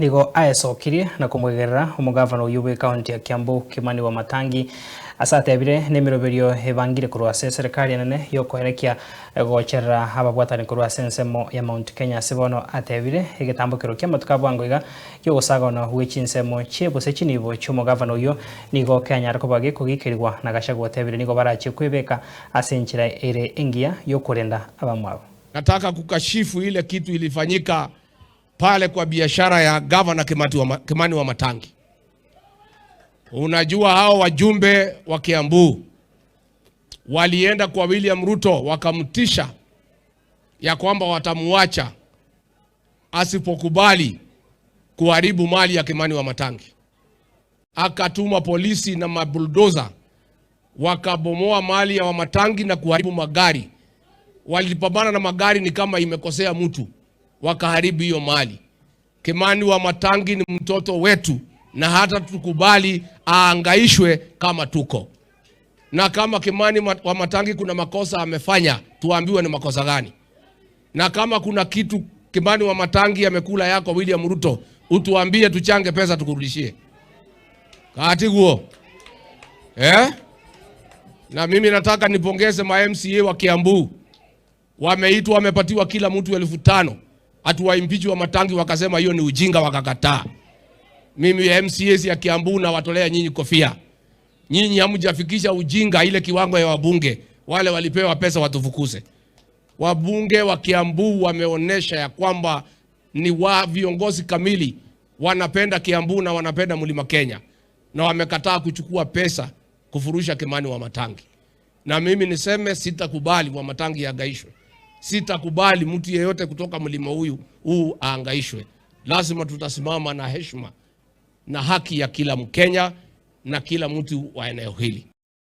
Nigo aecokirie na kumwegerera umugavana uyu wi kaunti ya Kiambu Kimani Wamatangi asatebire nemiroberio ebangire kurwase serikali nene yokoherekia gocherera ababwatani kurwase ensemo ya Mount Kenya sibono atebire egetambukiro kia matuka bwangoiga yogosagana wechinsemo chebose chinibo cy'umugavana uyu nigo Kenya kobage kugikirwa na gashagwa atebire nigo barache kwebeka asenchira ere engia yokurenda abamwabo. Nataka kukashifu ile kitu ilifanyika pale kwa biashara ya Governor Kimani Wamatangi. Unajua hao wajumbe wa Kiambu walienda kwa William Ruto wakamtisha ya kwamba watamuacha asipokubali kuharibu mali ya Kimani Wamatangi. Akatuma polisi na mabuldoza wakabomoa mali ya Wamatangi na kuharibu magari. Walipambana na magari ni kama imekosea mtu, wakaharibu hiyo mali. Kimani Wamatangi ni mtoto wetu na hata tukubali aangaishwe kama tuko. Na kama Kimani Wamatangi kuna makosa amefanya, tuambiwe ni makosa gani. Na kama kuna kitu Kimani Wamatangi amekula yako William Ruto, utuambie tuchange pesa tukurudishie. Kati huo. Na mimi nataka nipongeze ma MCA wa Kiambu. Wameitwa wamepatiwa kila mtu 5,000. Atuwaimpichi Wamatangi wakasema hiyo ni ujinga wakakataa. Mimi MCAs ya Kiambu na watolea nyinyi kofia. Nyinyi hamujafikisha ujinga ile kiwango ya wabunge. Wale walipewa pesa watufukuze. Wabunge wa Kiambu wameonesha ya kwamba ni viongozi kamili. Wanapenda Kiambu na wanapenda Mlima Kenya. Na wamekataa kuchukua pesa kufurusha Kimani Wamatangi. Na mimi niseme sitakubali Wamatangi aangaishwe. Sitakubali mtu yeyote kutoka mlima huu aangaishwe. Lazima tutasimama na heshima na haki ya kila Mkenya na kila mtu wa eneo hili.